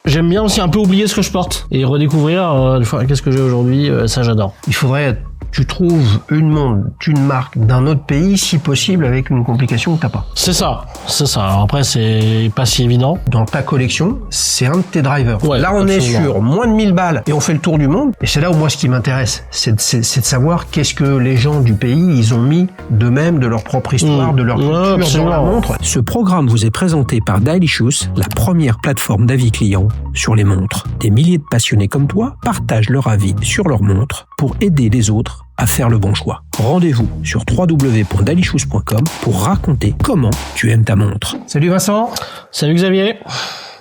J'aime bien aussi un peu oublier ce que je porte et redécouvrir qu'est-ce que j'ai aujourd'hui, ça j'adore. Il faudrait, tu trouves une marque d'un autre pays, si possible, avec une complication que t'as pas. C'est ça. Alors après, c'est pas si évident. Dans ta collection, c'est un de tes drivers. Ouais, là, on est absolument. sur moins de 1000 balles et on fait le tour du monde. Et c'est là où moi, ce qui m'intéresse, c'est de savoir qu'est-ce que les gens du pays, ils ont mis d'eux-mêmes, de leur propre histoire, de leur culture dans la montre. Ce programme vous est présenté par Daily Shoes, la première plateforme d'avis clients sur les montres. Des milliers de passionnés comme toi partagent leur avis sur leurs montres pour aider les autres à faire le bon choix. Rendez-vous sur www.dailyShoes.com pour raconter comment tu aimes ta montre. Salut Vincent. Salut Xavier.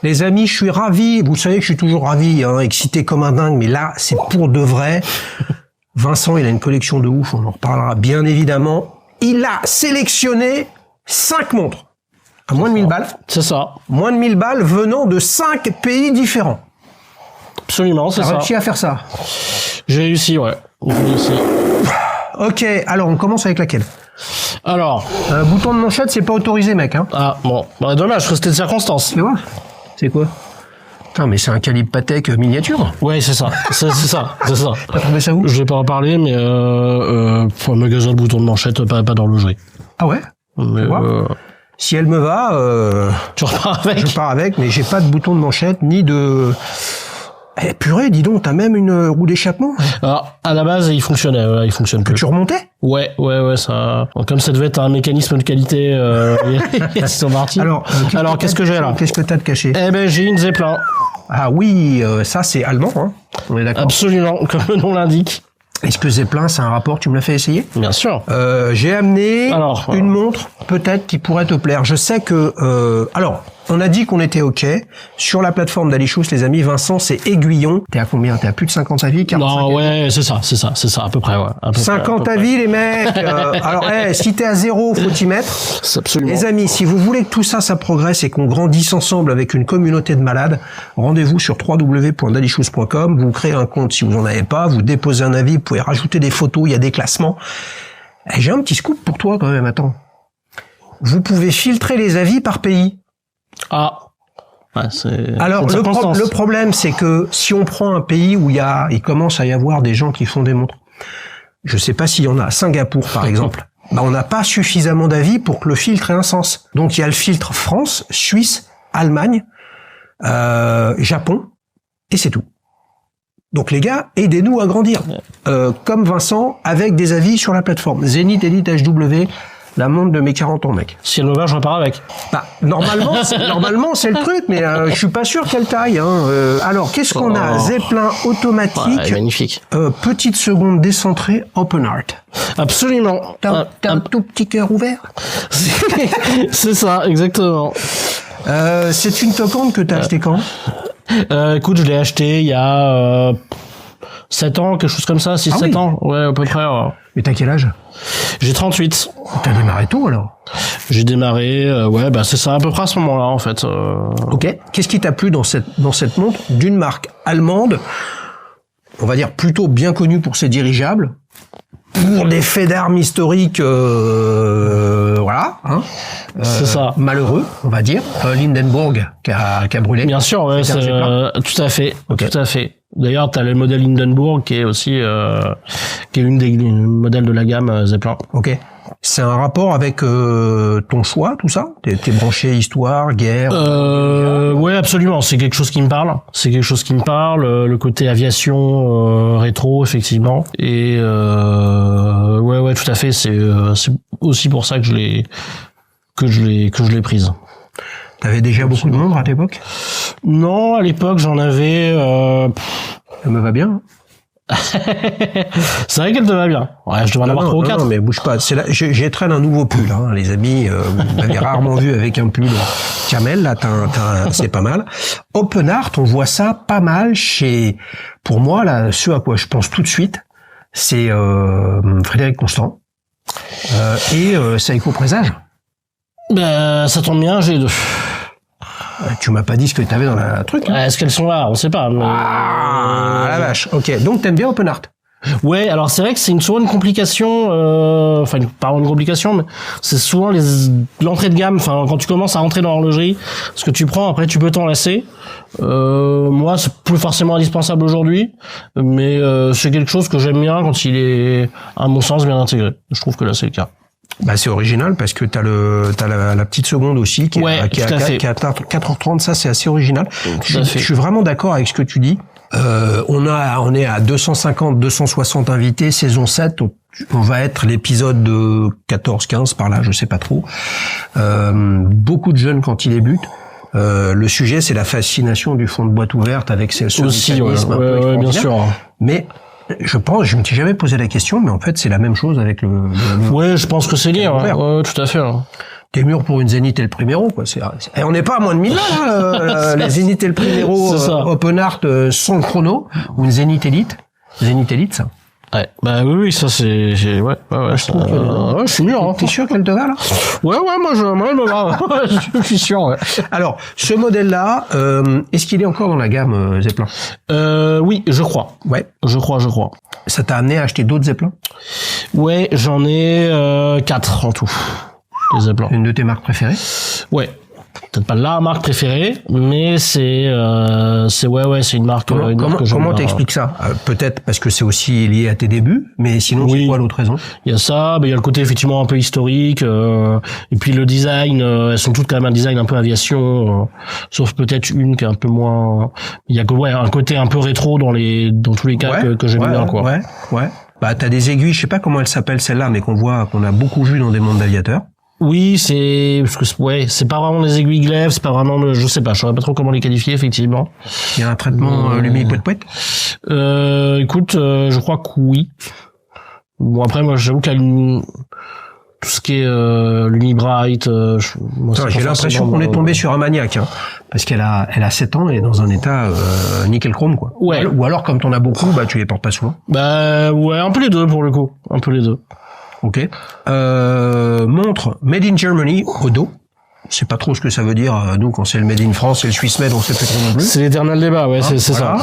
Les amis, je suis ravi. Vous savez que je suis toujours ravi, excité comme un dingue, mais là, c'est pour de vrai. Vincent, il a une collection de ouf, on en reparlera bien évidemment. Il a sélectionné 5 montres à moins de 1000 balles. C'est ça. Moins de 1000 balles venant de 5 pays différents. Absolument, c'est ça. T'as réussi à faire ça? J'ai réussi, ouais. Ok, alors on commence avec laquelle? Alors. Bouton de manchette, c'est pas autorisé, mec. Ah, bon. Bah, dommage, c'était de circonstance. Tu vois? C'est quoi? Putain, mais c'est un calibre Patek miniature. Ouais, c'est ça. C'est ça. T'as trouvé ça où? Je vais pas en parler, mais magasin de bouton de manchette, pas dans le jeu. Ah ouais? Mais si elle me va, tu repars avec? Je pars avec, mais j'ai pas de bouton de manchette, ni de... Eh purée, dis donc, t'as même une roue d'échappement? Alors, à la base, il fonctionnait, il fonctionne plus. Tu remontais? Ouais, ça... Comme ça devait être un mécanisme de qualité, ils sont partis. Alors, qu'est-ce que j'ai là? Qu'est-ce que t'as de caché? Eh ben, j'ai une Zeppelin. Ah oui, ça c'est allemand, hein. On est d'accord. Absolument, comme le nom l'indique. Est-ce que Zeppelin, c'est un rapport? Tu me l'as fait essayer? Bien sûr. J'ai amené une montre, peut-être, qui pourrait te plaire. Je sais que... on a dit qu'on était OK. Sur la plateforme Daily Shoes, les amis, Vincent, c'est aiguillon. T'es à combien? T'es à plus de 50 avis? 45 non, ouais, c'est ça, à peu près, ouais. 50 avis, les mecs. Alors, si t'es à 0, faut t'y mettre. Absolument. Les amis, si vous voulez que tout ça, ça progresse et qu'on grandisse ensemble avec une communauté de malades, rendez-vous sur www.dailyshoes.com. Vous créez un compte si vous en avez pas. Vous déposez un avis. Vous pouvez rajouter des photos. Il y a des classements. Et j'ai un petit scoop pour toi, quand même. Attends. Vous pouvez filtrer les avis par pays. Ah. Ouais, alors le problème, c'est que si on prend un pays où il commence à y avoir des gens qui font des montres, je sais pas s'il y en a à Singapour par exemple, on n'a pas suffisamment d'avis pour que le filtre ait un sens. Donc il y a le filtre France, Suisse, Allemagne, Japon, et c'est tout. Donc les gars, aidez-nous à grandir, comme Vincent, avec des avis sur la plateforme Zenith Elite HW. La montre de mes 40 ans, mec. Si elle me va, je repars avec. Normalement, c'est le truc, mais je suis pas sûr qu'elle taille. Alors, qu'est-ce qu'on a? Zeppelin automatique. Ouais, magnifique. Petite seconde décentrée, open heart. Absolument. T'as un tout petit cœur ouvert. C'est ça, exactement. C'est une tocante que t'as acheté quand? Écoute, je l'ai acheté il y a 7 ans, quelque chose comme ça, 6-7 ans. Ouais, à peu près. Ouais. Mais t'as quel âge? J'ai 38. T'as démarré tôt, alors? J'ai démarré, c'est ça, à peu près à ce moment-là, en fait. Ok. Qu'est-ce qui t'a plu dans cette montre d'une marque allemande, on va dire plutôt bien connue pour ses dirigeables, pour des faits d'armes historiques, voilà, c'est ça. Malheureux, on va dire. Hindenburg qui a brûlé. Bien sûr, ouais, tout à fait, okay. Tout à fait. D'ailleurs, t'as le modèle Hindenburg qui est aussi qui est l'une des modèles de la gamme Zeppelin. Ok. C'est un rapport avec ton choix, tout ça? T'es branché histoire, guerre? Ouais, absolument. C'est quelque chose qui me parle. Le côté aviation rétro, effectivement. Et ouais, tout à fait. C'est aussi pour ça que je l'ai prise. T'avais déjà beaucoup de montres à l'époque? Non, à l'époque, j'en avais... Elle me va bien. C'est vrai qu'elle te va bien. Ouais, je devrais en avoir 3 ou 4. Non, mais bouge pas. C'est là, j'étraîne un nouveau pull, les amis. Vous m'avez rarement vu avec un pull camel. Là, c'est pas mal. Open Art, on voit ça pas mal pour moi, là, ce à quoi je pense tout de suite, c'est Frédéric Constant et Seiko Présage. Ça tombe bien, j'ai 2. Tu m'as pas dit ce que t'avais dans la truc. Est-ce qu'elles sont là? On sait pas. Mais... Ah, la vache. Ok. Donc t'aimes bien Open Art? Ouais, alors c'est vrai que c'est souvent une complication, pas une complication, mais c'est souvent l'entrée de gamme. Enfin, quand tu commences à rentrer dans l'horlogerie, ce que tu prends, après tu peux t'en lasser. Moi, c'est plus forcément indispensable aujourd'hui, mais c'est quelque chose que j'aime bien quand il est, à mon sens, bien intégré. Je trouve que là, c'est le cas. Bah, c'est original parce que t'as la petite seconde aussi qui est à 4h30, ça c'est assez original. Je suis vraiment d'accord avec ce que tu dis. On est à 250, 260 invités, saison 7. On va être l'épisode de 14-15 par là, je sais pas trop. Beaucoup de jeunes quand ils débutent. Le sujet, c'est la fascination du fond de boîte ouverte avec ce mécanisme un peu bien sûr. Mais je me suis jamais posé la question, mais en fait, c'est la même chose avec le ouais, je pense que c'est lié, ouais, tout à fait. T'es mûr pour une Zénith et le Primero, quoi. Et on n'est pas à moins de 1000 là, la Zénith et le Primero Open Art sans chrono, ou une Zénith Elite. Zénith Elite, ça. Ouais, bah oui, ça c'est, ouais, je suis mûr, hein. T'es sûr qu'elle te va, là? Ouais, moi, elle me va. Je suis sûr, ouais. Alors, ce modèle-là, est-ce qu'il est encore dans la gamme, Zeppelin? Oui, je crois. Ouais. Je crois. Ça t'a amené à acheter d'autres Zeppelin? Ouais, j'en ai, 4 en tout. Les Zeppelin. Une de tes marques préférées? Ouais. Peut-être pas la marque préférée, mais c'est une marque. Comment t'expliques ça? Peut-être parce que c'est aussi lié à tes débuts, mais sinon c'est quoi l'autre raison? Il y a ça, il y a le côté effectivement un peu historique, et puis le design. Elles sont toutes quand même un design un peu aviation, sauf peut-être une qui est un peu moins. Il y a un côté un peu rétro dans tous les cas que j'aime bien, quoi. Ouais. Bah t'as des aiguilles, je sais pas comment elle s'appelle celle-là, mais qu'on a beaucoup vu dans des mondes d'aviateurs. Oui, c'est pas vraiment des aiguilles glaive, c'est pas vraiment je sais pas, je saurais pas trop comment les qualifier effectivement. Il y a un traitement lumi-pouet-pouet. Écoute, je crois que oui. Bon après moi j'avoue qu'il y a tout ce qui est Lumi-Bright, j'ai l'impression qu'on est tombé sur un maniaque, hein, parce qu'elle a 7 ans et est dans un état nickel chrome, quoi. Ouais. Ou alors comme t'en as beaucoup, bah tu les portes pas souvent. Bah ouais, un peu les deux pour le coup, un peu les deux. Ok. Montre Made in Germany au dos. Je sais pas trop ce que ça veut dire. Nous, quand c'est le Made in France et le Swiss Made, on sait plus trop non plus. C'est l'éternel débat, ouais, c'est ça.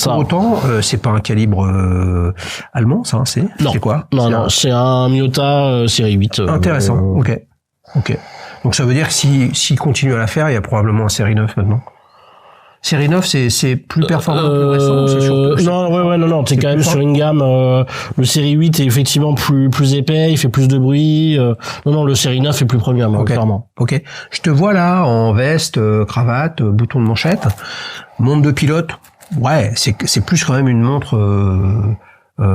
Pour autant, c'est pas un calibre allemand, ça. C'est quoi? Non, c'est un Miyota série 8. Intéressant. Ok. Donc ça veut dire que s'il continue à la faire, il y a probablement un série 9 maintenant. Série 9, c'est plus performant que le récent, c'est surtout. Non, t'es quand même sur une gamme, le série 8 est effectivement plus épais, il fait plus de bruit, non, le série 9 est plus premium, clairement. Ok. Je te vois là, en veste, cravate, bouton de manchette, montre de pilote. Ouais, c'est plus quand même une montre,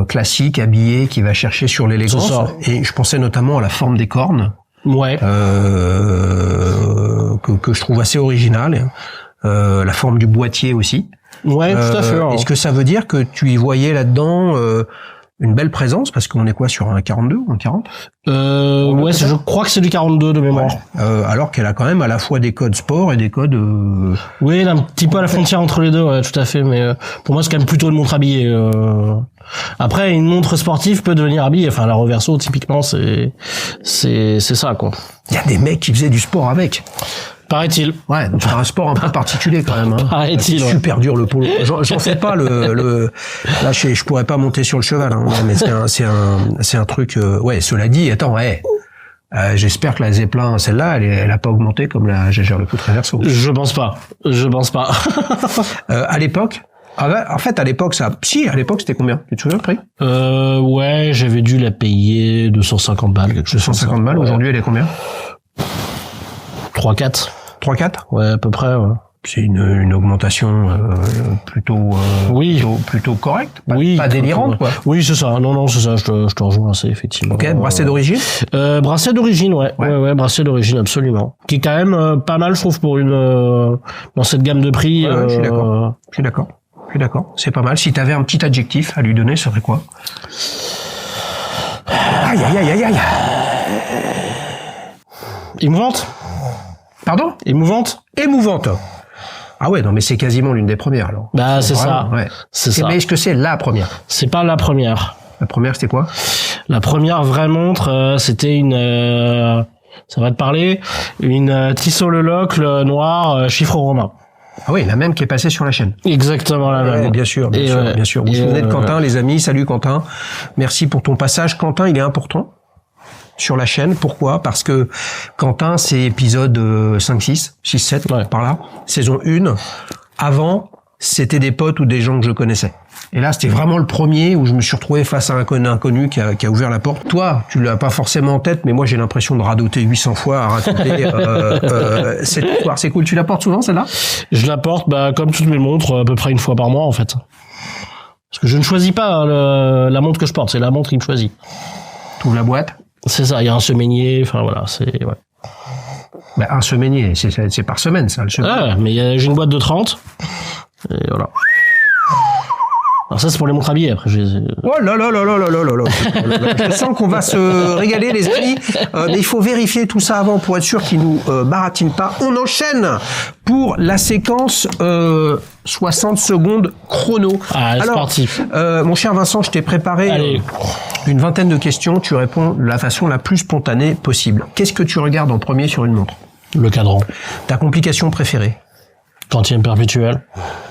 classique, habillée, qui va chercher sur l'élégance. Et je pensais notamment à la forme des cornes. Ouais. Que je trouve assez originale. La forme du boîtier aussi. Ouais, tout à fait. Est-ce que ça veut dire que tu y voyais là-dedans une belle présence, parce qu'on est quoi sur un 42 ou un 40? Ouais, je crois que c'est du 42 de mémoire. Ouais. Alors qu'elle a quand même à la fois des codes sport et des codes. Oui, elle a un petit peu à la frontière entre les deux, ouais, tout à fait. Mais pour moi, c'est quand même plutôt une montre habillée. Après, une montre sportive peut devenir habillée. Enfin, la Reverso, typiquement, c'est ça, quoi. Il y a des mecs qui faisaient du sport avec. Paraît-il. Ouais, donc c'est un sport un peu particulier quand même. Hein. Paraît-il. C'est super dur le polo. J'en sais pas Là, je pourrais pas monter sur le cheval, hein, mais c'est un truc. Ouais, cela dit, attends, j'espère que la Zeppelin, celle-là, elle a pas augmenté comme la Jaeger LeCoultre Reverso. Je pense pas. À l'époque. En fait, à l'époque, c'était combien? Tu te souviens le prix? Ouais, j'avais dû la payer 250 balles, quelque chose. 250 balles. Aujourd'hui, elle est combien? 3-4. 3-4? Ouais, à peu près, ouais. C'est une augmentation plutôt correcte, pas délirante, quoi. Oui, c'est ça. Non, c'est ça. Je te rejoins assez, effectivement. Ok, bracelet d'origine. Bracelet d'origine, ouais, bracelet d'origine, absolument. Qui est quand même pas mal, je trouve, pour dans cette gamme de prix. Ouais, je suis d'accord. C'est pas mal. Si t'avais un petit adjectif à lui donner, ce serait quoi? Aïe. Émouvante. Pardon? Émouvante. Ah ouais, non, mais c'est quasiment l'une des premières, alors. Bah, c'est ça. Ouais. C'est ça. Mais est-ce que c'est la première? C'est pas la première. La première, c'était quoi? La première vraie montre, c'était ça va te parler, une Tissot Le Locle noire, chiffre romain. Ah oui, la même qui est passée sur la chaîne. Exactement la même. Bien sûr. Vous vous souvenez de Quentin, les amis. Salut Quentin. Merci pour ton passage. Quentin, il est important sur la chaîne. Pourquoi? Parce que Quentin, c'est épisode 5, 6, 6, 7, par là. Saison 1. Avant, c'était des potes ou des gens que je connaissais. Et là, c'était vraiment le premier où je me suis retrouvé face à un inconnu qui a ouvert la porte. Toi, tu l'as pas forcément en tête, mais moi, j'ai l'impression de radoter 800 fois à raconter cette histoire. C'est cool. Tu la portes souvent, celle-là? Je la porte, comme toutes mes montres, à peu près une fois par mois, en fait. Parce que je ne choisis pas la montre que je porte, c'est la montre qui me choisit. Tu ouvres la boîte? C'est ça, il y a un semainier, enfin voilà, c'est... Ouais. Un semainier, c'est par semaine, ça, le semainier. Ah, mais j'ai une boîte de 30, et voilà. Alors ça, c'est pour les montres habillées, après. Oh là là là là là là là là. Je sens qu'on va se régaler, les amis. Mais il faut vérifier tout ça avant pour être sûr qu'ils nous baratinent pas. On enchaîne pour la séquence 60 secondes chrono. Ah, c'est parti. Mon cher Vincent, je t'ai préparé une vingtaine de questions. Tu réponds de la façon la plus spontanée possible. Qu'est-ce que tu regardes en premier sur une montre? Le cadran. Ta complication préférée? Quantième perpétuel.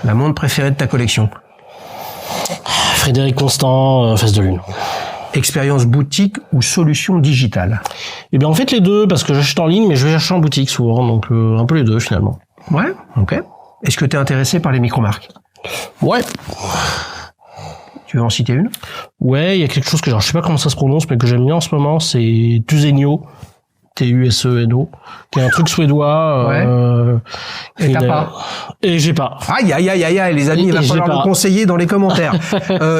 La montre préférée de ta collection? Frédéric Constant, Face de Lune. Expérience boutique ou solution digitale? Eh bien, en fait, les deux, parce que j'achète en ligne, mais je vais chercher en boutique souvent, donc un peu les deux, finalement. Ouais, ok. Est-ce que tu es intéressé par les micro-marques? Ouais. Tu veux en citer une? Ouais, il y a quelque chose que, je sais pas comment ça se prononce, mais que j'aime bien en ce moment, c'est Tusenio. T-U-S-E-N-O, qui est un truc suédois. Ouais. Et t'as pas? Et j'ai pas. Aïe, aïe, aïe, aïe, aïe, les amis, il va falloir nous conseiller dans les commentaires.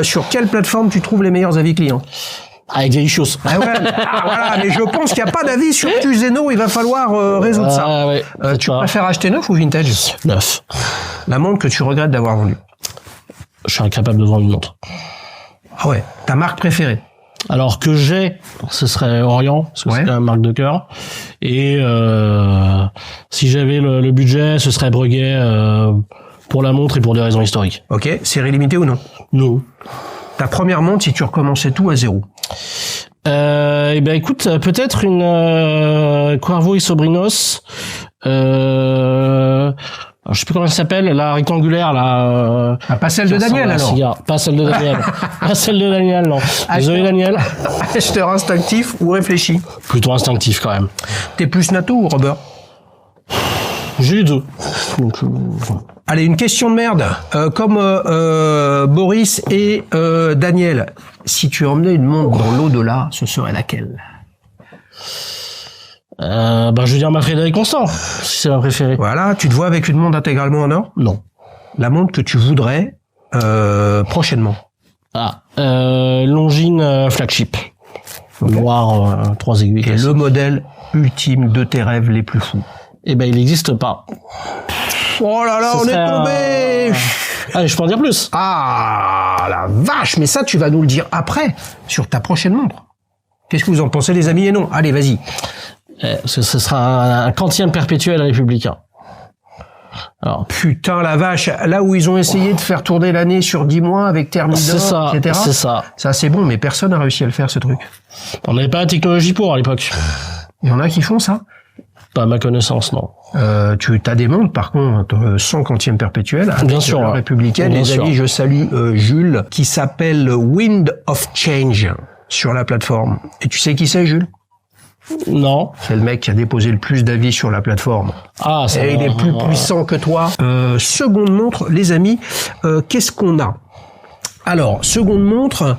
Sur quelle plateforme tu trouves les meilleurs avis clients? Avec des choses. Ah ouais, voilà, mais je pense qu'il n'y a pas d'avis sur Tuseno, il va falloir résoudre ça. Ouais, tu préfères acheter neuf ou vintage? Neuf. La montre que tu regrettes d'avoir vendue? Je suis incapable de vendre une montre. Ah ouais, ta marque préférée? Alors que ce serait Orient, parce que c'est une marque de cœur. Et si j'avais le budget, ce serait Breguet pour la montre et pour des raisons historiques. Ok, série limitée ou non? Non. Ta première montre si tu recommençais tout à zéro? Eh ben écoute, peut-être une Cuervo et Sobrinos. Je sais plus comment elle s'appelle, la rectangulaire, là. Pas celle de Daniel, alors. Pas celle de Daniel. Pas celle de Daniel, non. Désolé, Daniel. Acheteur instinctif ou réfléchi? Plutôt instinctif, quand même. T'es plus natto ou rubber? J'ai les deux. Donc, Allez, une question de merde. Comme Boris et Daniel, si tu emmenais une montre dans l'au-delà, ce serait laquelle? Je veux dire ma Frédéric Constant, si c'est ma préférée. Voilà, tu te vois avec une montre intégralement en or? Non. La montre que tu voudrais prochainement? Longines flagship. Okay. Noir, 3 aiguilles. Et le modèle ultime de tes rêves les plus fous? Eh ben, il n'existe pas. Oh là là, on est tombé. Allez, je peux en dire plus. Ah, la vache, mais ça, tu vas nous le dire après, sur ta prochaine montre. Qu'est-ce que vous en pensez, les amis? Et non, allez, vas-y. Ce sera un quantième perpétuel républicain. Alors, putain, la vache, là où ils ont essayé de faire tourner l'année sur 10 mois avec Thermidor, etc. C'est ça. Ça, c'est bon, mais personne n'a réussi à le faire, ce truc. On n'avait pas la technologie pour, à l'époque. Il y en a qui font ça? Pas à ma connaissance, non. Tu as des montres, par contre, sans quantième perpétuel. Bien sûr. La républicaine. Bien les sûr. amis, je salue Jules, qui s'appelle Wind of Change sur la plateforme. Et tu sais qui c'est, Jules? Non. C'est le mec qui a déposé le plus d'avis sur la plateforme. Ah, ça. Et il est plus puissant que toi. Seconde montre, les amis, qu'est-ce qu'on a? Alors, seconde montre,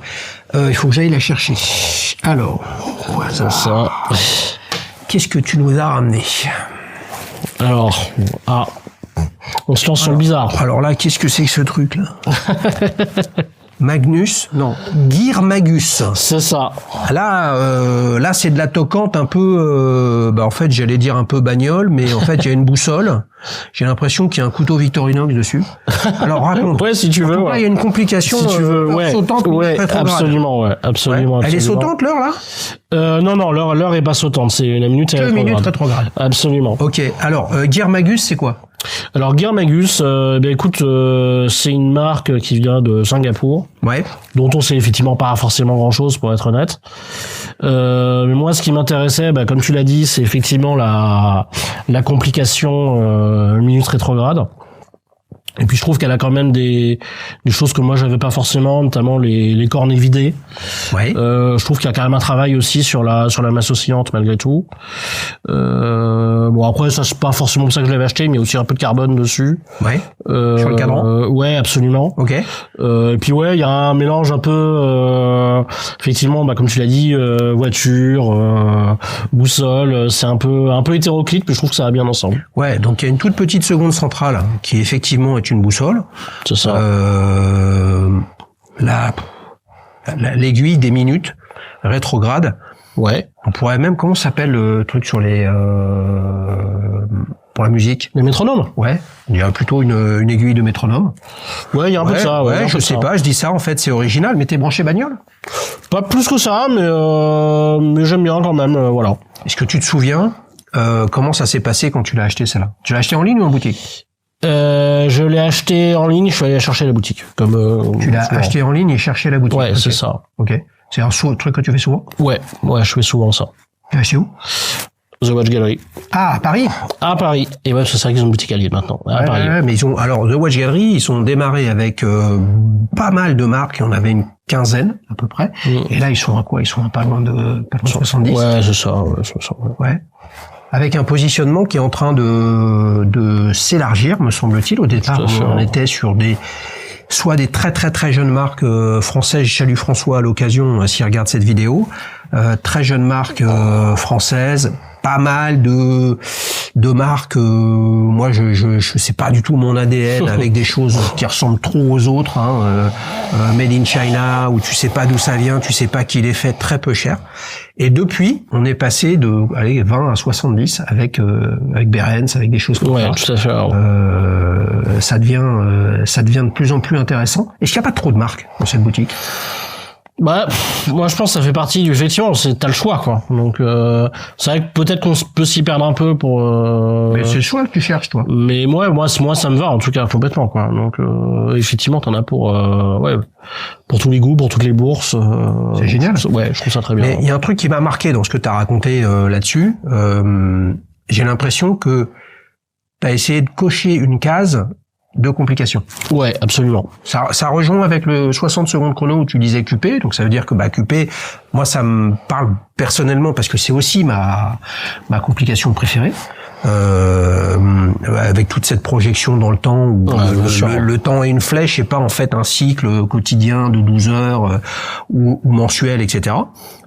il faut que j'aille la chercher. Alors, voilà. Ça. Qu'est-ce que tu nous as ramené? Alors, on se lance sur le bizarre. Alors là, qu'est-ce que c'est que ce truc-là? Magnus? Non. Gear Magus. C'est ça. Là, c'est de la toquante un peu, en fait, j'allais dire un peu bagnole, mais en fait, il y a une boussole. J'ai l'impression qu'il y a un couteau Victorinox dessus. Alors, raconte. Ouais, si tu veux. Là, il y a une complication. Si tu veux, sautante. Ouais, absolument, ouais, absolument. Elle est sautante, l'heure, là? Non, l'heure est pas sautante. C'est 1 minute et 2 minutes rétrograde. Absolument. Ok. Alors, Gear Magus, c'est quoi? Alors, Gear Magus, écoute, c'est une marque qui vient de Singapour. Ouais. Dont on sait effectivement pas forcément grand chose, pour être honnête. Mais moi, ce qui m'intéressait, comme tu l'as dit, c'est effectivement la complication minute rétrograde. Et puis je trouve qu'elle a quand même des choses que moi j'avais pas forcément, notamment les cornets vidés. Ouais. Je trouve qu'il y a quand même un travail aussi sur la masse oscillante malgré tout. Bon après ça c'est pas forcément pour ça que je l'avais acheté, mais il y a aussi un peu de carbone dessus. Ouais. Sur le cadran. Ouais, absolument. Ok. Et puis ouais, il y a un mélange un peu effectivement, bah comme tu l'as dit, voiture, boussole, c'est un peu hétéroclite, mais je trouve que ça va bien ensemble. Ouais, donc il y a une toute petite seconde centrale qui effectivement est une boussole. C'est ça. L'aiguille des minutes rétrograde. Ouais. On pourrait même, comment s'appelle le truc sur les pour la musique? Les métronomes. Ouais. Il y a plutôt une aiguille de métronome. Ouais, il y a un peu de ça. Ouais, je sais pas, je dis ça en fait, c'est original, mais t'es branché bagnole? Pas plus que ça, mais j'aime bien quand même, voilà. Est-ce que tu te souviens comment ça s'est passé quand tu l'as acheté celle-là? Tu l'as acheté en ligne ou en boutique? Je l'ai acheté en ligne, je suis allé la chercher à la boutique. Tu l'as acheté en ligne et cherché à la boutique? Ouais, okay. C'est ça. Ok. C'est un truc que tu fais souvent? Ouais, je fais souvent ça. Tu l'as acheté où? The Watch Gallery. Ah, à Paris? À Paris. Et ouais, c'est ça qu'ils ont une boutique à Lille maintenant. À Paris. Ouais, mais alors, The Watch Gallery, ils ont démarré avec pas mal de marques, il y en avait une quinzaine, à peu près. Et là, ils sont à quoi? Ils sont à pas loin de 70. Ouais, c'est ça, ouais. Avec un positionnement qui est en train de s'élargir, me semble-t-il. Au départ, on était sur soit des très très très jeunes marques françaises. Je salue François à l'occasion s'il regarde cette vidéo. Très jeunes marques françaises, pas mal de marques. Moi, je sais pas du tout mon ADN avec des choses qui ressemblent trop aux autres. Made in China, où tu sais pas d'où ça vient, tu sais pas qui les fait, très peu cher. Et depuis, on est passé de 20 à 70 avec Behrens, avec des choses comme ça. Ouais, tout à fait. Ça devient de plus en plus intéressant. Est-ce qu'il n'y a pas trop de marques dans cette boutique? Bah, moi je pense que ça fait partie du effectivement, t'as le choix quoi. Donc c'est vrai que peut-être qu'on peut s'y perdre un peu pour. Mais c'est le choix que tu cherches toi. Mais moi ça me va en tout cas complètement quoi. Donc effectivement t'en as pour tous les goûts, pour toutes les bourses. C'est génial. Ouais, je trouve ça très bien. Mais il y a un truc qui m'a marqué dans ce que t'as raconté là-dessus. J'ai l'impression que t'as essayé de cocher une case de complications. Ouais, absolument. Ça rejoint avec le 60 secondes chrono où tu disais QP, donc ça veut dire que QP, moi ça me parle personnellement parce que c'est aussi ma complication préférée. Avec toute cette projection dans le temps où le temps est une flèche et pas en fait un cycle quotidien de 12 heures ou mensuel, etc.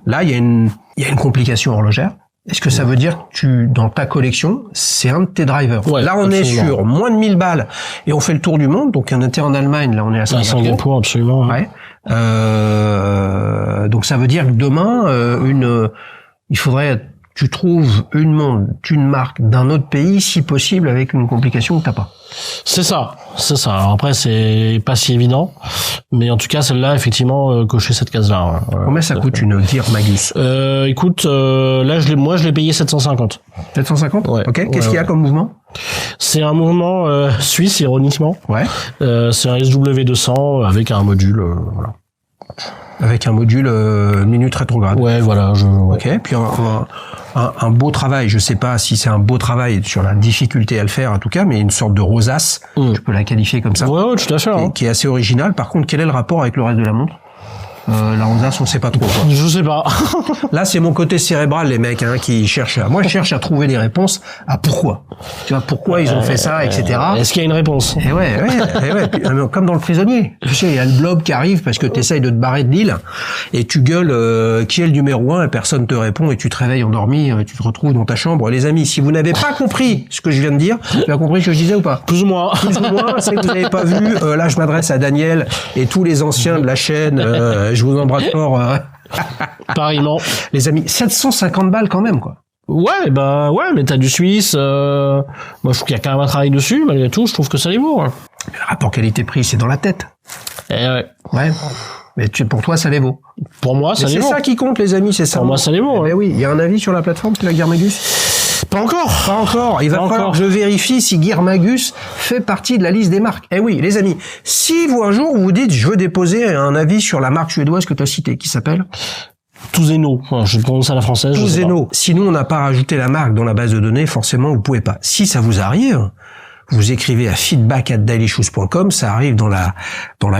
Là, il y a une complication horlogère. Est-ce que ça veut dire que dans ta collection, c'est un de tes drivers? Ouais, là, on est sur moins de 1000 balles et on fait le tour du monde. Donc, on était en Allemagne, là, on est à Singapour, absolument. Ouais. Donc, ça veut dire que demain, il faudrait tu trouves une marque d'un autre pays, si possible, avec une complication que t'as pas. C'est ça. Alors après, c'est pas si évident, mais en tout cas, celle-là, effectivement, cocher cette case-là. Combien ça coûte une Gear Magus? Écoute, là, je l'ai payé 750. 750? Ouais. Ok. Qu'est-ce qu'il y a comme mouvement? C'est un mouvement suisse, ironiquement. Ouais. C'est un SW200 avec un module, voilà. Avec un module minute rétrograde. Ouais, voilà. Ok. Puis un beau travail. Je sais pas si c'est un beau travail sur la difficulté à le faire, en tout cas, mais une sorte de rosace. Tu peux la qualifier comme ça. Ouais, tout à fait. Qui est assez original. Par contre, quel est le rapport avec le reste de la montre? La rosace, on sait pas trop. Quoi. Je sais pas. Là, c'est mon côté cérébral, les mecs, qui cherchent. Moi, je cherche à trouver des réponses à pourquoi. Tu vois, pourquoi ils ont fait ça, etc. Est-ce qu'il y a une réponse? Et ouais. Puis, comme dans Le Prisonnier. Tu sais, il y a le blob qui arrive parce que t'essayes de te barrer de l'île et tu gueules qui est le numéro 1 et personne te répond et tu te réveilles endormi, tu te retrouves dans ta chambre. Les amis, si vous n'avez pas compris ce que je viens de dire, tu as compris ce que je disais ou pas? Plus ou moins. Plus ou moins, c'est que vous n'avez pas vu. Là, je m'adresse à Daniel et tous les anciens de la chaîne. Je vous embrasse fort. Pareillement. Les amis, 750 balles quand même, quoi. Ouais, mais t'as du suisse. Moi, je trouve qu'il y a quand même un travail dessus, malgré tout. Je trouve que ça les vaut. Hein. Le rapport qualité-prix, c'est dans la tête. Ouais. Mais pour toi, ça les vaut. Pour moi, ça les vaut. C'est ça qui compte, les amis, c'est ça. Pour moi, ça les vaut. Mais oui, il y a un avis sur la plateforme de la Gear Magus? Pas encore. Il va falloir que je vérifie si Gear Magus fait partie de la liste des marques. Eh oui, les amis, si vous un jour vous dites je veux déposer un avis sur la marque suédoise que tu as citée, qui s'appelle Tuzeno. Je prononce à la française. Tuzeno. Si nous on n'a pas rajouté la marque dans la base de données, forcément vous pouvez pas. Si ça vous arrive, vous écrivez à feedback@dailyshoes.com, ça arrive dans la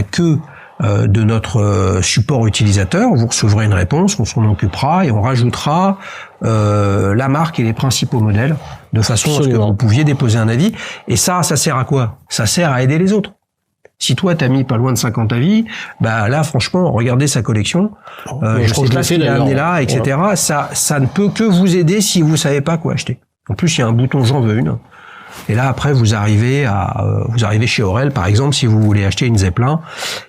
queue de notre support utilisateur, vous recevrez une réponse, on s'en occupera et on rajoutera la marque et les principaux modèles de façon à ce que vous pouviez déposer un avis. Et ça sert à quoi? Ça sert à aider les autres. Si toi t'as mis pas loin de 50 avis, bah là franchement, regardez sa collection, je sais pas ce qu'il a amené là, etc. Ouais. Ça ne peut que vous aider si vous savez pas quoi acheter. En plus, il y a un bouton j'en veux une. Et là, après, vous arrivez chez Aurel, par exemple, si vous voulez acheter une Zeppelin.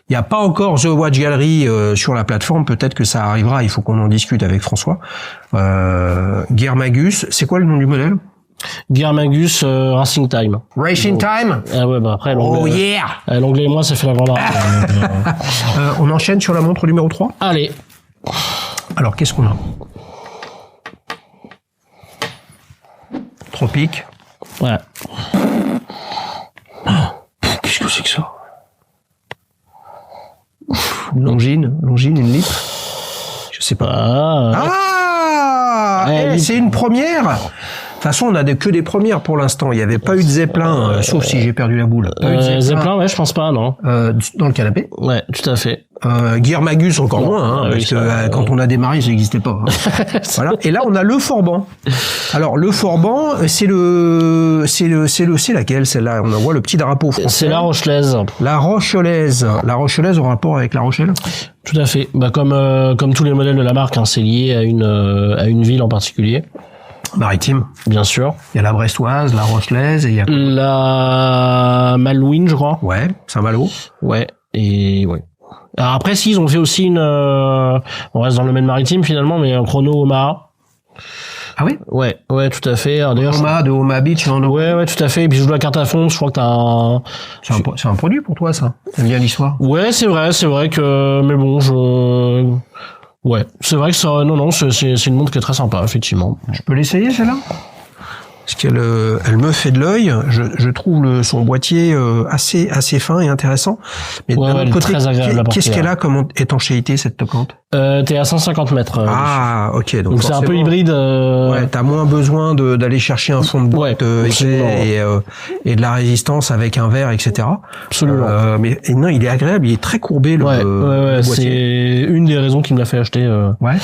Il n'y a pas encore The Watch Gallery sur la plateforme. Peut-être que ça arrivera. Il faut qu'on en discute avec François. Gear Magus, c'est quoi le nom du modèle? Gear Magus Racing Time. Racing Time. Ah ouais, bah après l'anglais. Oh yeah. L'anglais et moi, ça fait la grande on enchaîne sur la montre numéro 3. Allez. Alors, qu'est-ce qu'on a? Tropique. Ouais. Qu'est-ce que c'est que ça? Longines, une litre? Je sais pas. C'est une première. De toute façon, on a que des premières pour l'instant. Il n'y avait pas eu de Zeppelin, sauf si j'ai perdu la boule. Pas eu de Zeppelin, ouais, je pense pas, non. Dans le canapé. Ouais, tout à fait. Gear Magus encore moins, parce que quand on a démarré, ça n'existait pas. Voilà. Et là, on a le Forban. Alors, le Forban, c'est laquelle, celle-là? On voit le petit drapeau français. C'est la Rochelaise. La Rochelaise. La Rochelaise en rapport avec La Rochelle? Tout à fait. Bah, comme tous les modèles de la marque, hein, c'est lié à une ville en particulier. Maritime. Bien sûr. Il y a la Brestoise, la Rochelaise, et il y a la Malouine, je crois. Ouais, Saint-Malo. Ouais, et ouais. Alors après, si, ils ont fait aussi on reste dans le domaine maritime finalement, mais un chrono Omaha. Ah oui? Ouais, tout à fait. Alors, d'ailleurs, Omaha, de Omaha Beach, non? Ouais, tout à fait. Et puis je joue la carte à fond, je crois que t'as C'est un produit pour toi, ça? T'aimes bien l'histoire? Ouais, c'est vrai que, mais bon, ouais, c'est vrai que ça, non, c'est une montre qui est très sympa, effectivement. Je peux l'essayer, celle-là? Parce qu'elle elle me fait de l'œil. Je trouve son boîtier assez fin et intéressant. Mais ouais, d'un autre côté, très agréable à porter, qu'est-ce qu'elle a comme étanchéité, cette tocante? T'es à 150 mètres. Ok. Donc c'est un peu hybride. Ouais, t'as moins besoin d'aller chercher un fond de boîte et de la résistance avec un verre, etc. Absolument. Mais non, il est agréable. Il est très courbé, le boîtier. C'est une des raisons qui me l'a fait acheter. Ouais.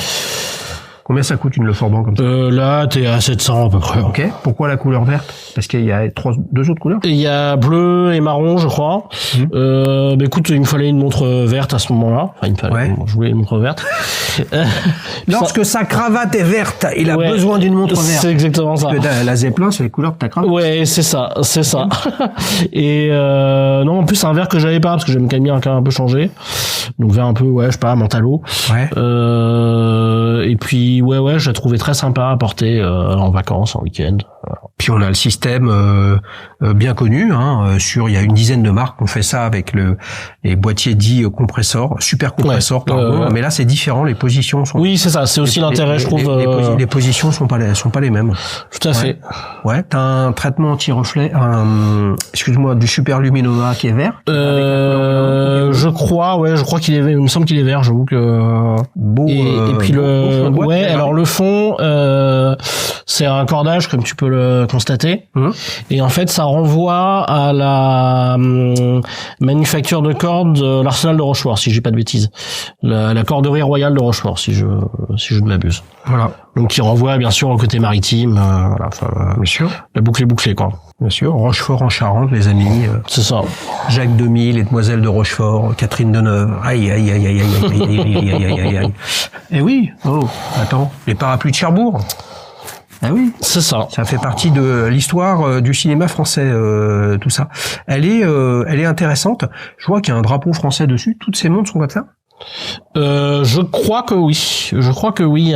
Combien ça coûte une Le Forban comme ça? Là, t'es à 700 à peu près. Ok. Pourquoi la couleur verte? Parce qu'il y a deux autres couleurs? Il y a bleu et marron, je crois. Bah écoute, il me fallait une montre verte à ce moment-là. Enfin, je voulais une montre verte. Lorsque sa cravate est verte, il a besoin d'une montre verte. C'est exactement ça. Parce que la Zeppelin, c'est les couleurs de ta cravate. Ouais, c'est ça. Et non, en plus, c'est un vert que j'avais pas, parce que j'aime quand même bien un peu changer. Donc vert un peu, je sais pas, mentalo. Ouais. Et puis, je la trouvais très sympa à porter en vacances, en week-end. Puis on a le système bien connu, il y a une dizaine de marques qui ont fait ça avec les boîtiers dits compresseurs, super compresseurs, pardon. Mais là c'est différent, les positions sont. Oui, c'est ça, c'est aussi l'intérêt, je trouve. Les positions sont pas les mêmes. Tout à fait. Ouais, t'as un traitement anti-reflet, du super luminova qui est vert. Je crois qu'il est vert. Il me semble qu'il est vert. J'avoue que. Beau. Et puis alors le fond, c'est un cordage comme tu peux le constater. Et en fait, ça renvoie à la manufacture de cordes de l'Arsenal de Rochefort, si j'ai pas de bêtises. La corderie royale de Rochefort, si je ne m'abuse. Voilà. Donc qui renvoie bien sûr au côté maritime. Bien sûr. La boucle est bouclée, quoi. Bien sûr. Rochefort en Charente, les amis. C'est ça. Jacques Demy, les demoiselles de Rochefort, Catherine Deneuve. Aïe. Eh oui. Oh, attends. Les parapluies de Cherbourg. Ah oui. C'est ça. Ça fait partie de l'histoire du cinéma français, tout ça. Elle est intéressante. Je vois qu'il y a un drapeau français dessus. Toutes ces montres sont comme ça? Je crois que oui.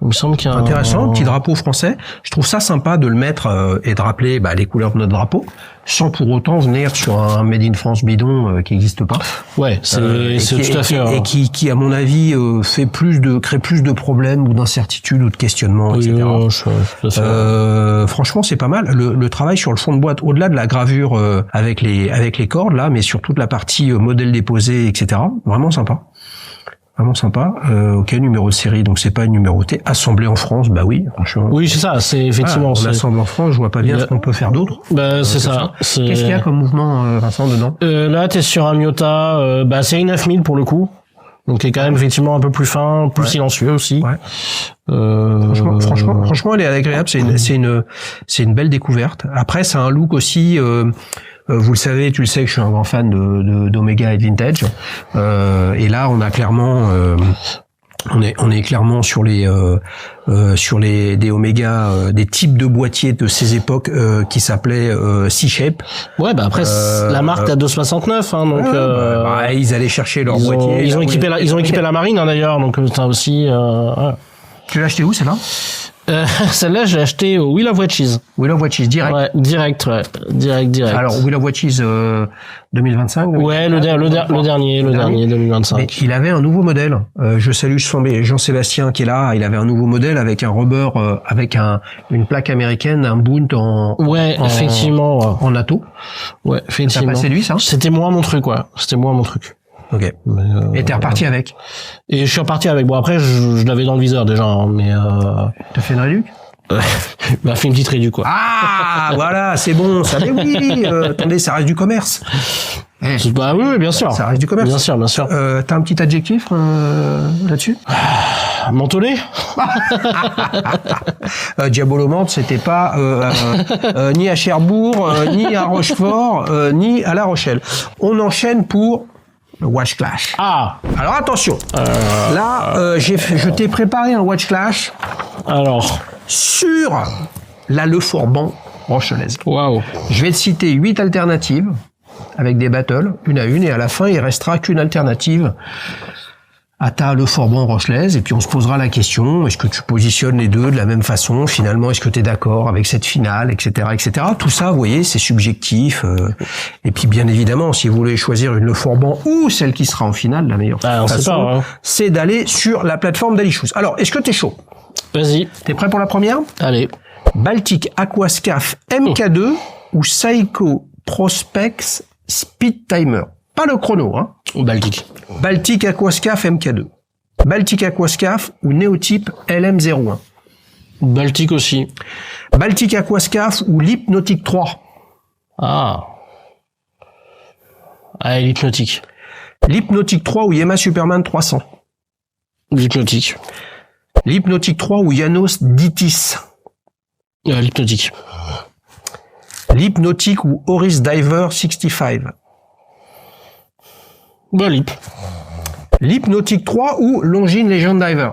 Il me semble qu'il y a intéressant, petit drapeau français. Je trouve ça sympa de le mettre et de rappeler les couleurs de notre drapeau, sans pour autant venir sur un Made in France bidon qui n'existe pas. Ouais, c'est tout à fait. Et qui, à mon avis, crée plus de problèmes ou d'incertitudes ou de questionnements, etc. Franchement, c'est pas mal. Le travail sur le fond de boîte, au-delà de la gravure avec les cordes là, mais sur toute la partie modèle déposé, etc. Vraiment sympa. Vraiment sympa. Ok, numéro de série, donc c'est pas numéroté. Assemblé en France, bah oui, franchement. Oui, c'est ça, c'est effectivement. On assemble en France, je vois pas bien ce qu'on peut faire d'autre. Bah, c'est ça. Qu'est-ce qu'il y a comme mouvement, Vincent, dedans? Là, t'es sur un Miyota, série 9000 pour le coup. Donc, qui est quand même effectivement un peu plus fin, plus silencieux aussi. Ouais. Franchement, elle est agréable. C'est une belle découverte. Après, ça a un look aussi, vous le savez, tu le sais que je suis un grand fan d'Omega et de Vintage. Et là, on a clairement, on est clairement sur des Omega, des types de boîtiers de ces époques qui s'appelaient C-Shape. Ouais, bah après la marque date de 69, hein, donc ils allaient chercher leur boîtier. Ils ont équipé la marine, hein, d'ailleurs, donc ça aussi. Ouais. Tu l'as acheté où, celle-là? Celle-là, j'ai acheté au Wheel of Watches. Wheel of Watches, direct. Ouais, direct. Alors, Wheel of Watches 2025. Ouais, le dernier 2025. Mais il avait un nouveau modèle. Je salue Jean-Sébastien qui est là. Il avait un nouveau modèle avec un rubber, avec une plaque américaine, un Bount effectivement, en NATO. Ouais, effectivement. Ça t'a pas séduit, ça? C'était moins mon truc, quoi. Ok. Et t'es reparti avec? Et je suis reparti avec. Bon, après, je l'avais dans le viseur déjà, hein, mais T'as fait une réduc? Bah, fait une petite réduc, quoi. Ah, voilà, c'est bon, ça. Mais oui, attendez, ça reste du commerce. Bah oui, bien sûr. Ça reste du commerce. Bien sûr. T'as un petit adjectif là-dessus? Mentholé. Diabolomante, c'était pas ni à Cherbourg, ni à Rochefort, ni à La Rochelle. On enchaîne pour le Watch Clash. Ah. Alors attention. Là, je t'ai préparé un Watch Clash. Alors. Sur la Le Forban rochelaise. Waouh. Je vais te citer 8 alternatives avec des battles, une à une, et à la fin, il restera qu'une alternative à ta Le Forban rochelaise, et puis on se posera la question, est-ce que tu positionnes les deux de la même façon, finalement, est-ce que tu es d'accord avec cette finale, etc., etc. Tout ça, vous voyez, c'est subjectif, et puis bien évidemment, si vous voulez choisir une Le Forban ou celle qui sera en finale, la meilleure façon, c'est d'aller sur la plateforme d'Ali-Shoes. Alors, est-ce que t'es chaud? Vas-y. T'es prêt pour la première? Allez. Baltic Aquascaf MK2 ou Seiko Prospex Speed Timer. Pas le chrono, hein. Baltic. Baltic Aquascaf MK2. Baltic Aquascaf ou Neotype LM01. Baltic aussi. Baltic Aquascaf ou l'Hypnotic 3. L'Hypnotic. L'Hypnotic 3 ou Yema Superman 300. L'Hypnotic. L'Hypnotic 3 ou Janos Ditis. L'Hypnotic. L'Hypnotic ou Oris Diver 65. Lip. L'Hypnotic 3 ou Longines Legend Diver.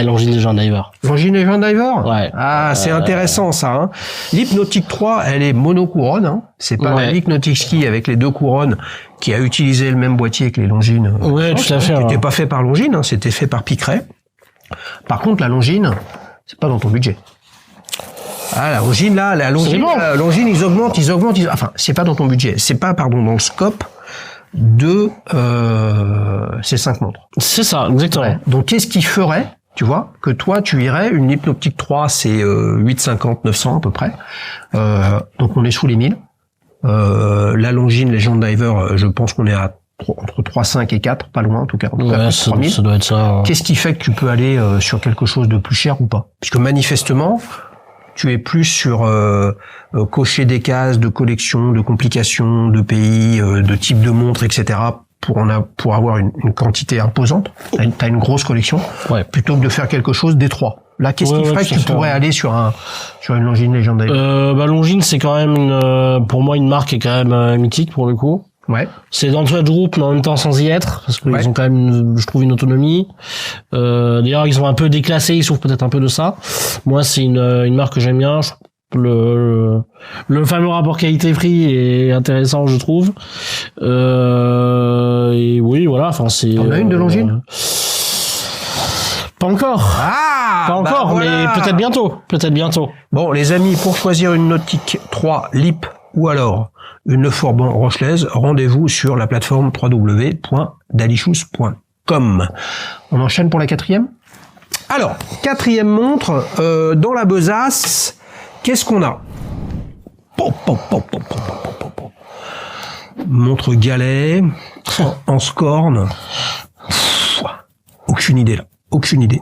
Longines Legend Diver. Longines Legend Diver? Ouais. C'est intéressant ça. Hein. L'Hypnotic 3, elle est monocouronne. Hein. C'est pas la l'Hypnotic Ski avec les deux couronnes qui a utilisé le même boîtier que les Longines. Ouais, tout à fait. Qui n'était pas fait par Longines, hein, c'était fait par Picret. Par contre, la Longines, c'est pas dans ton budget. La Longines, Longines, ils augmentent. Enfin, c'est pas dans ton budget. C'est pas, dans le scope de ces 5 montres. C'est ça, exactement. Ouais. Donc, qu'est-ce qui ferait, tu vois, que toi, tu irais, une Hypnotic 3, c'est 850, 900 à peu près. Donc, on est sous les 1000. La Longines Legend Diver, je pense qu'on est entre 3,5 et 4, pas loin en tout cas. En tout cas, 3000. Ça doit être ça. Qu'est-ce qui fait que tu peux aller sur quelque chose de plus cher ou pas? Puisque manifestement, tu es plus sur cocher des cases de collection, de complications, de pays, de type de montre, etc. pour avoir une quantité imposante. T'as une grosse collection, plutôt que de faire quelque chose d'étroit. Là, qu'est-ce qui ferait que tu pourrais aller sur une Longines Legend Diver? Longines, c'est quand même pour moi une marque qui est quand même mythique pour le coup. Ouais. C'est dans le Swatch Group, mais en même temps sans y être, parce qu'ils ont quand même, je trouve, une autonomie. D'ailleurs, ils ont un peu déclassé, ils souffrent peut-être un peu de ça. Moi, c'est une marque que j'aime bien. Le fameux rapport qualité-prix est intéressant, je trouve. Et oui, voilà. Enfin, c'est. T'en as une de Longines? Pas encore. Pas encore, voilà. Mais peut-être bientôt. Bon, les amis, pour choisir une Nautique 3 LIP ou alors une Le Forban rochelaise, rendez-vous sur la plateforme www.dalishoes.com. On enchaîne pour la 4e. Alors, 4e montre, dans la besace, qu'est-ce qu'on a? Montre galet, en scorn, aucune idée là. Aucune idée.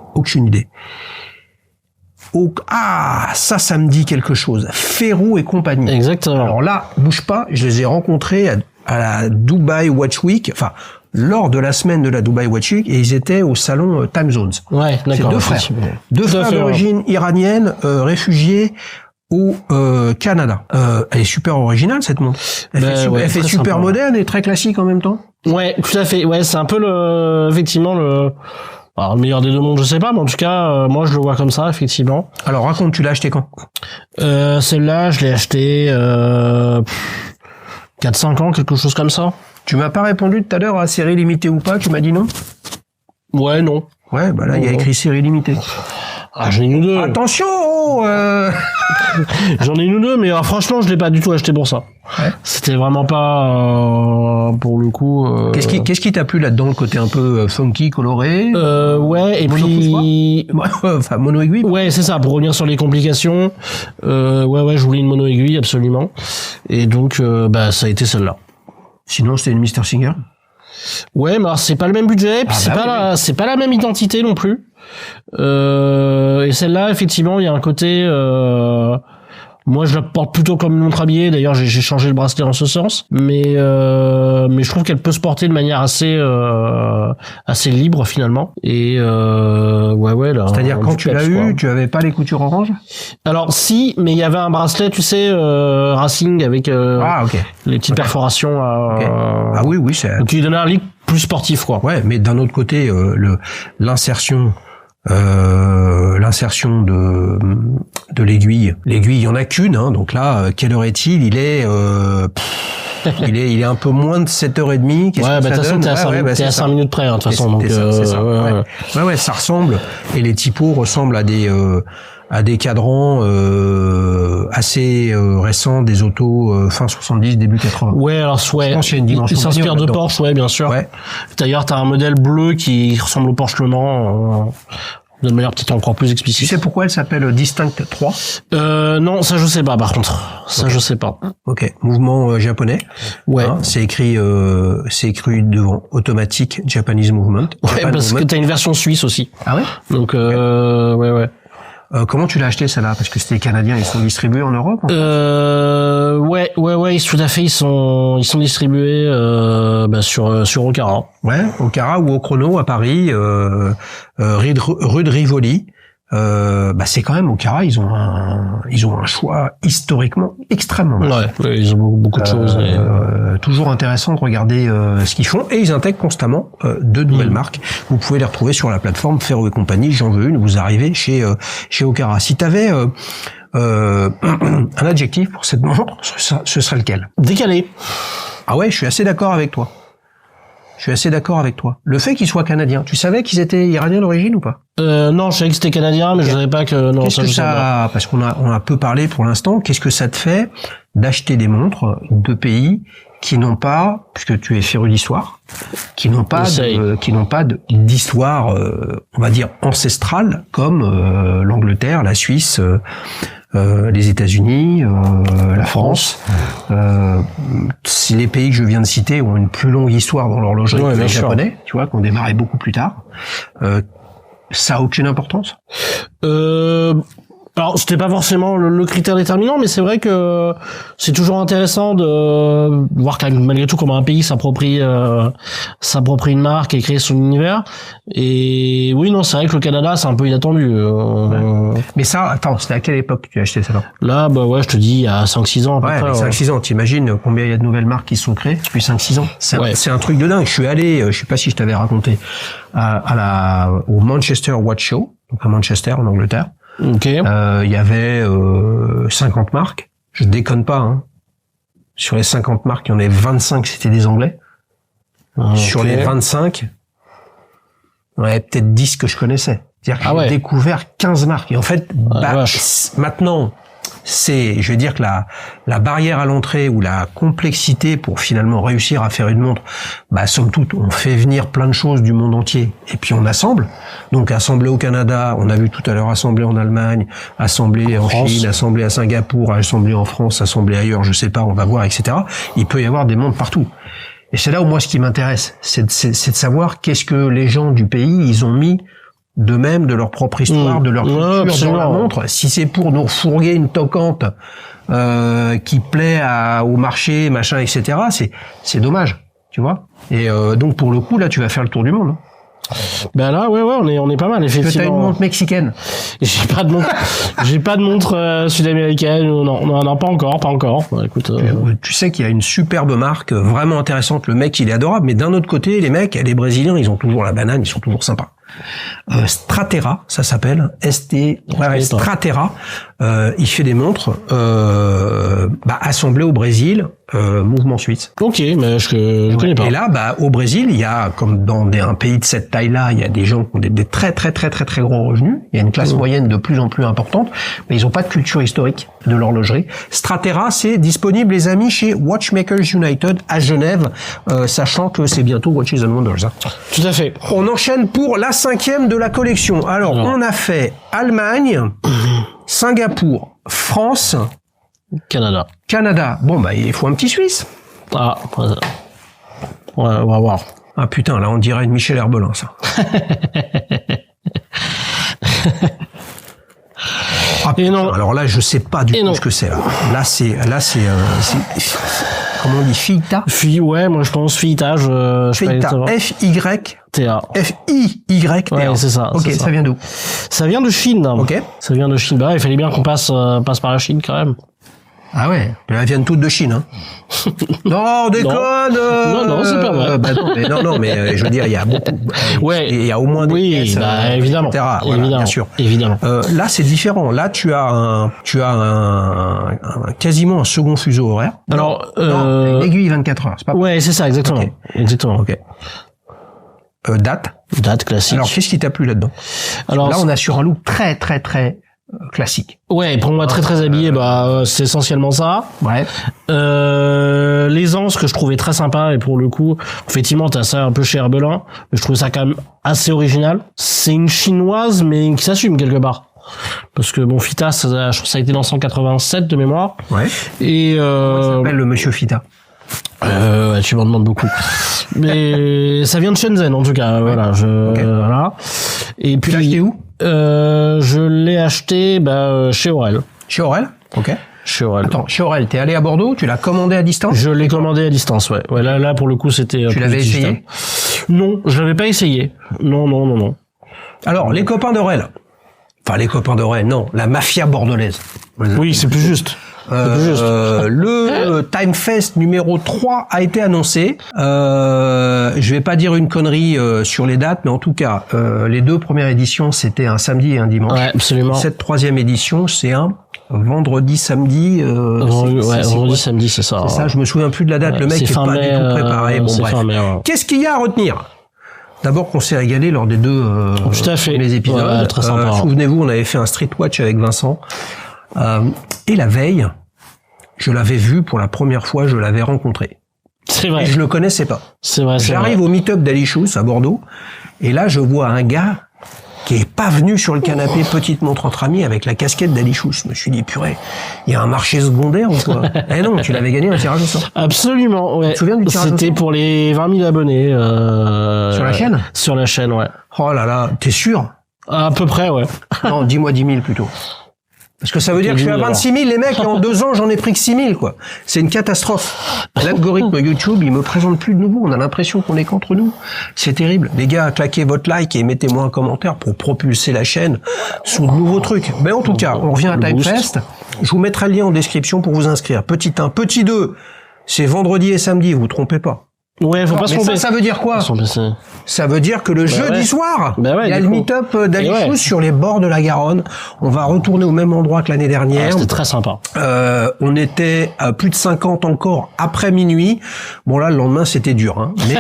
Ça me dit quelque chose. Ferrou et compagnie. Exactement. Alors là, bouge pas, je les ai rencontrés à la Dubai Watch Week, enfin, lors de la semaine de la Dubai Watch Week, et ils étaient au salon Time Zones. Ouais, d'accord. C'est deux frères d'origine iranienne, réfugiés au Canada. Elle est super originale, cette montre. Elle fait super moderne et très classique en même temps. Ouais, tout à fait. Ouais, c'est un peu effectivement le meilleur des deux mondes, je sais pas, mais en tout cas, moi je le vois comme ça, effectivement. Alors raconte, tu l'as acheté quand? Celle-là, je l'ai acheté 4-5 ans, quelque chose comme ça. Tu m'as pas répondu tout à l'heure à série limitée ou pas, tu m'as dit non? Ouais, non. Ouais, bah là, il y a écrit série limitée. Ah, j'en ai une ou deux. Attention J'en ai une ou deux, mais franchement, je l'ai pas du tout acheté pour ça. Ouais. C'était vraiment pas pour le coup. Qu'est-ce qui t'a plu là-dedans, le côté un peu funky, coloré? Ouais, et puis enfin mono aiguille. Ouais, c'est ça. Pour revenir sur les complications, ouais, je voulais une mono aiguille absolument. Et donc, ça a été celle-là. Sinon, c'était une Mr. Singer. Ouais, mais alors c'est pas le même budget, puis c'est pas la même identité non plus. Et celle-là, effectivement, il y a un côté. Moi, je la porte plutôt comme une montre habillée. D'ailleurs, j'ai changé le bracelet en ce sens, mais je trouve qu'elle peut se porter de manière assez libre finalement. Et ouais là. C'est-à-dire quand tu l'as eu, tu avais pas les coutures orange? Alors si, mais il y avait un bracelet, tu sais, racing avec les petites perforations. Ah oui, c'est. Donc il donnait un look plus sportif, quoi. Ouais, mais d'un autre côté, l'insertion de l'aiguille. L'aiguille, il y en a qu'une, hein, donc là, quelle heure est-il? Il est un peu moins de 7h30. Qu'est-ce que ça donne? De toute façon, t'es à 5 minutes près, hein, de toute façon. Donc, c'est ça. Ouais, ça ressemble. Et les typos ressemblent à des cadrans assez récents des autos fin 70 début 80. Ouais, alors je pense qu'il y a une dimension. Il s'inspire de Porsche, ouais, bien sûr. Ouais. D'ailleurs, t'as un modèle bleu qui ressemble au Porsche Le Mans. De manière peut-être encore plus explicite. Tu sais pourquoi elle s'appelle Distinct 3? Non, ça je sais pas par contre. Ça je sais pas. Ok. Mouvement japonais. Ouais. Hein, c'est écrit devant Automatic Japanese Movement. Ouais, parce que t'as une version suisse aussi. Ah ouais? Donc ouais. Comment tu l'as acheté celle-là? Parce que c'était canadien, ils sont distribués en Europe? Ouais, tout à fait, ils sont distribués sur Okara. Ouais, Okara ou au Chrono à Paris, rue de Rivoli. C'est quand même Okara, ils ont un choix historiquement extrêmement bon. Ouais, ils ont beaucoup de choses. Toujours intéressant de regarder ce qu'ils font, et ils intègrent constamment de nouvelles marques. Vous pouvez les retrouver sur la plateforme Ferro et compagnie. J'en veux une. Vous arrivez chez Okara. Si t'avais un adjectif pour cette montre, ce serait lequel? Décalé. Ah ouais, je suis assez d'accord avec toi. Le fait qu'ils soient canadiens, tu savais qu'ils étaient iraniens d'origine ou pas? Non, je savais que c'était canadien, mais je savais pas que non. Parce qu'on a peu parlé pour l'instant. Qu'est-ce que ça te fait d'acheter des montres de pays qui n'ont pas, puisque tu es féru d'histoire, qui n'ont pas d'histoire, on va dire ancestrale, comme l'Angleterre, la Suisse, les États-Unis, la France. Si les pays que je viens de citer ont une plus longue histoire dans l'horlogerie que les Japonais, tu vois, qui ont démarré beaucoup plus tard, ça a aucune importance? Alors, c'était pas forcément le critère déterminant, mais c'est vrai que c'est toujours intéressant de voir quand même, malgré tout, comment un pays s'approprie une marque et crée son univers. Et oui, non, c'est vrai que le Canada, c'est un peu inattendu. Mais ça, attends, c'était à quelle époque que tu as acheté ça? Là, je te dis, il y a 5-6 ans à peu près. 5-6 ans, t'imagines combien il y a de nouvelles marques qui se sont créées depuis 5-6 ans? C'est un truc de dingue. Je suis allé, je sais pas si je t'avais raconté, au Manchester Watch Show, donc à Manchester, en Angleterre. Ok. Il y avait 50 marques. Je déconne pas, hein. Sur les 50 marques, il y en avait 25, c'était des Anglais. Sur les 25, il y en avait peut-être 10 que je connaissais. C'est-à-dire que j'ai découvert 15 marques. Et en fait, maintenant, je vais dire que la barrière à l'entrée ou la complexité pour finalement réussir à faire une montre, somme toute, on fait venir plein de choses du monde entier et puis on assemble. Donc assembler au Canada, on a vu tout à l'heure assembler en Allemagne, assembler en Chine, assembler à Singapour, assembler en France, assembler ailleurs, je sais pas, on va voir, etc. Il peut y avoir des montres partout. Et c'est là où moi ce qui m'intéresse, c'est de savoir qu'est-ce que les gens du pays ils ont mis d'eux-mêmes, de leur propre histoire, de leur culture dans la montre. Si c'est pour nous fourguer une toquante qui plaît au marché, machin, etc., c'est dommage, tu vois. Et donc pour le coup là, tu vas faire le tour du monde. Ben là, ouais, on est pas mal, effectivement. Est-ce que t'as une montre mexicaine? J'ai pas de montre sud-américaine, non, pas encore. Bah, écoute, tu sais qu'il y a une superbe marque, vraiment intéressante. Le mec, il est adorable, mais d'un autre côté, les mecs, les Brésiliens, ils ont toujours la banane, ils sont toujours sympas. Stratera, ça s'appelle Stratera. Il fait des montres assemblées au Brésil, mouvement suisse. Ok, mais je connais pas. Et là, au Brésil, il y a, comme dans un pays de cette taille-là, il y a des gens qui ont des très très très très très gros revenus. Il y a une classe moyenne de plus en plus importante, mais ils ont pas de culture historique de l'horlogerie. Stratera, c'est disponible, les amis, chez Watchmakers United à Genève, sachant que c'est bientôt Watches and Wonders. Hein. Tout à fait. On enchaîne pour la 5e de la collection. Alors, on a fait Allemagne, Singapour, France, Canada. Bon, il faut un petit Suisse. Ah, ouais, on va voir. Ah putain, là, on dirait une Michel Herbelin, ça. Ah, putain, non. Alors là, je sais pas du tout ce que c'est, là. Là, c'est comment on dit, Fita? Ouais, moi, je pense Fita, Fita. F-Y-T-A. F-I-Y-T-A. Ouais, c'est ça. Ok, ça vient d'où? Ça vient de Chine. Ok. Ça vient de Chine. Bah, il fallait bien qu'on passe par la Chine, quand même. Ah ouais, elles viennent toutes de Chine, hein. Non, déconne. Non, c'est pas vrai. Non, mais je veux dire, il y a beaucoup. Ouais. Il y a au moins des pièces, évidemment. Etc. Voilà, évidemment. Bien sûr. Évidemment. Là, c'est différent. Là, tu as quasiment un second fuseau horaire. Alors, une aiguille 24 heures. C'est pas. Ouais, c'est ça, exactement. Okay. Exactement. Ok. Date classique. Alors, qu'est-ce qui t'a plu là-dedans? Alors là, on a sur un look très, très, très classique. Ouais, pour moi très habillé, c'est essentiellement ça. Ouais. L'aisance que je trouvais très sympa, et pour le coup, effectivement, t'as ça un peu chez Herbelin, mais je trouvais ça quand même assez original. C'est une chinoise, mais qui s'assume quelque part. Parce que bon, Fita, je crois que ça a été dans 187 de mémoire. Ouais. Et comment s'appelle le monsieur Fita? Tu m'en demandes beaucoup. Mais ça vient de Shenzhen, en tout cas. Voilà, voilà. Et puis. Tu l'as acheté où? Je l'ai acheté, chez Aurel. Chez Aurel? Ok. Chez Aurel. Attends, chez Aurel, t'es allé à Bordeaux? Tu l'as commandé à distance? Je l'ai commandé à distance, ouais. Ouais, là, pour le coup, c'était. Tu l'avais essayé? Non, je l'avais pas essayé. Non. Alors, les copains d'Aurel. Enfin, les copains d'Aurel, non. La mafia bordelaise. Oui, c'est plus juste. Le Timefest numéro 3 a été annoncé. Je vais pas dire une connerie sur les dates, mais en tout cas, les deux premières éditions, c'était un samedi et un dimanche. Ouais, absolument. Cette troisième édition, c'est un vendredi, samedi. Vendredi, samedi, c'est ça. C'est ça, je me souviens plus de la date. Le mec est pas du tout préparé. Bon, bref. Qu'est-ce qu'il y a à retenir? D'abord qu'on s'est régalé lors des deux premiers épisodes. Ouais, très sympa. Souvenez-vous, on avait fait un street watch avec Vincent. Et la veille, je l'avais vu pour la première fois, je l'avais rencontré. C'est vrai. Et je le connaissais pas. C'est vrai. J'arrive au meet-up d'Ali Schultz à Bordeaux, et là je vois un gars qui est pas venu sur le canapé petite montre entre amis avec la casquette d'Ali Schultz. Je me suis dit, purée, il y a un marché secondaire ou quoi? Eh non, tu l'avais gagné un tirage au sort. Absolument, ouais. Tu te souviens du tirage au sort? C'était pour les 20 000 abonnés. Sur la chaîne? Sur la chaîne, ouais. Oh là là, t'es sûr? À peu près, ouais. Non, dis-moi 10 000 plutôt. Parce que ça veut dire que je suis à 26 000, les mecs, et en 2 ans, j'en ai pris que 6 000, quoi. C'est une catastrophe. L'algorithme YouTube, il me présente plus de nouveau. On a l'impression qu'on est qu'entre nous. C'est terrible. Les gars, claquez votre like et mettez-moi un commentaire pour propulser la chaîne sous de nouveaux trucs. Mais en tout cas, on revient à Timefest. Je vous mettrai le lien en description pour vous inscrire. Petit 1. Petit 2. C'est vendredi et samedi, vous trompez pas. Ouais, faut pas se tromper. Ça veut dire quoi? Ça veut dire que le jeudi soir, il y a le meet-up d'Ali Schultz sur les bords de la Garonne. On va retourner au même endroit que l'année dernière. C'était très sympa. On était à plus de 50 encore après minuit. Bon là, le lendemain, c'était dur, hein. Mais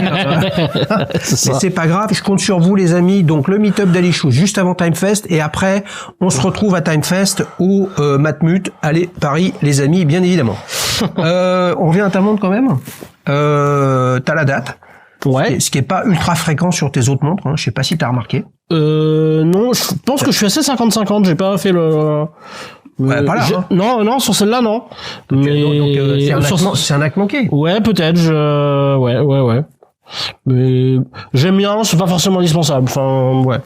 c'est pas grave. Je compte sur vous, les amis. Donc le meet-up d'Ali Schultz juste avant Timefest, et après, on se retrouve à Timefest au Matmut. Allez, Paris, les amis, bien évidemment. On revient à ta montre quand même. T'as la date. Ouais. Ce qui est pas ultra fréquent sur tes autres montres, hein. Je sais pas si t'as remarqué. Non, je pense que je suis assez 50-50. J'ai pas fait Ouais, pas là. Hein. Non, sur celle-là, non. Mais donc, c'est un acte manqué. Ouais, peut-être. Ouais. Mais j'aime bien, c'est pas forcément indispensable. Enfin, ouais.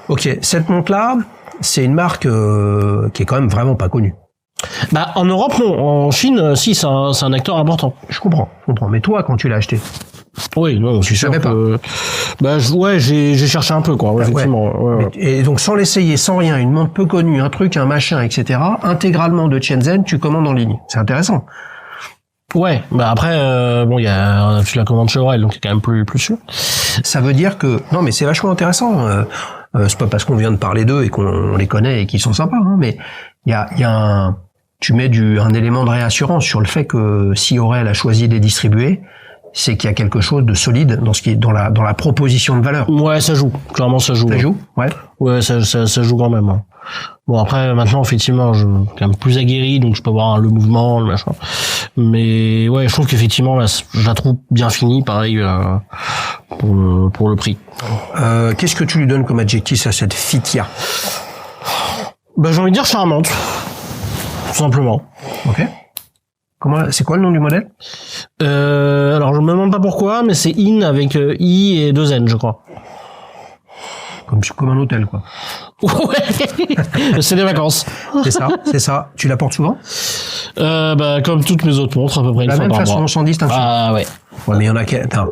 Ok, cette montre-là, c'est une marque qui est quand même vraiment pas connue. Bah, en Europe, non. En Chine, si, c'est un acteur important. Je comprends. Mais toi, quand tu l'as acheté? Oui, non, je suis sûr que... Bah, j'ai cherché un peu, quoi, effectivement. Ouais. Et donc, sans l'essayer, sans rien, une montre peu connue, un truc, un machin, etc., intégralement de Shenzhen, tu commandes en ligne. C'est intéressant. Ouais, bah après, tu la commandes chez Aurel, donc c'est quand même plus sûr. Ça veut dire que... Non, mais c'est vachement intéressant. C'est pas parce qu'on vient de parler d'eux et qu'on les connaît et qu'ils sont sympas, hein, mais il y a tu mets un élément de réassurance sur le fait que si Aurel a choisi de les distribuer, c'est qu'il y a quelque chose de solide dans la proposition de valeur. Ouais, ça joue. Clairement, ça joue. Ça joue? Ouais. Ouais, ça joue quand même. Hein. Bon, après, maintenant, effectivement, je suis quand même plus aguerri, donc je peux voir le mouvement, le machin. Mais ouais, je trouve qu'effectivement, là, je la trouve bien finie, pareil, pour le prix. Qu'est-ce que tu lui donnes comme adjectif à cette Fitia? Bah, j'ai envie de dire charmante. Tout simplement. Ok. C'est quoi le nom du modèle? Alors je me demande pas pourquoi, mais c'est In avec I et 2 N, je crois. Comme un hôtel, quoi. Ouais. C'est des vacances. C'est ça. Tu la portes souvent? Bah, comme toutes mes autres montres, à peu près une fois par mois. La même façon, sans distinction. Ah, ouais. Ouais, mais il y en a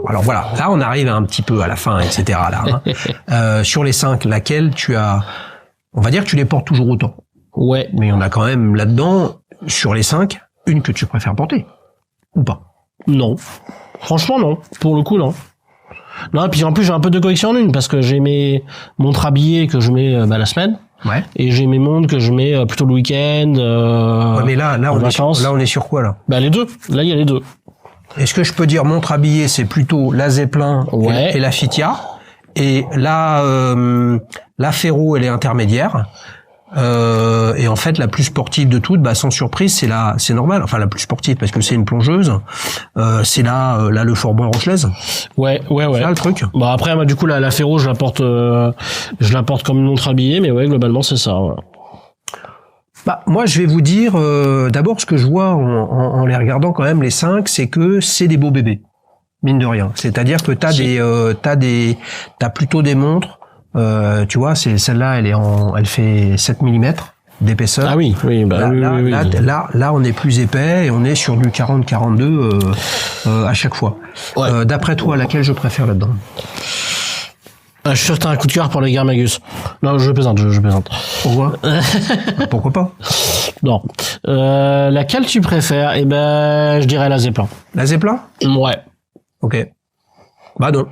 alors voilà. Là, on arrive un petit peu à la fin, etc., là, hein. Sur les 5, laquelle on va dire que tu les portes toujours autant. Ouais. Mais il y en a quand même là-dedans, sur les 5, une que tu préfères porter. Ou pas? Non. Franchement, non. Pour le coup, non. Non, et puis en plus, j'ai un peu de collection en une, parce que j'ai mes montres habillées que je mets la semaine. Ouais. Et j'ai mes montres que je mets plutôt le week-end. Ouais, mais là, on est sur quoi, là? Bah, les deux. Là, il y a les deux. Est-ce que je peux dire montre habillée, c'est plutôt la Zeppelin et la Fitia? Et là, la Ferro, elle est intermédiaire. Et en fait, la plus sportive de toutes, bah, sans surprise, c'est normal. Enfin, la plus sportive parce que c'est une plongeuse. C'est là le Fort-Bois Rochelaise. Ouais. C'est là le truc. Bah après, moi, du coup, la Ferro, je la porte comme une montre habillée, mais ouais, globalement, c'est ça. Ouais. Bah, moi, je vais vous dire, d'abord, ce que je vois en les regardant quand même les 5, c'est que c'est des beaux bébés. Mine de rien. C'est-à-dire que t'as plutôt des montres. Tu vois, celle-là, elle fait 7 mm d'épaisseur. Ah oui, bah là, on est plus épais et on est sur du 40-42 à chaque fois. Ouais. D'après toi, laquelle je préfère là-dedans? Je suis sûr que t'as un coup de cœur pour les Garmagus. Non, je plaisante. Pourquoi? Pourquoi pas? Non. Laquelle tu préfères? Eh ben, je dirais la Zeppelin. La Zeppelin? Ouais. Ok. Bah non.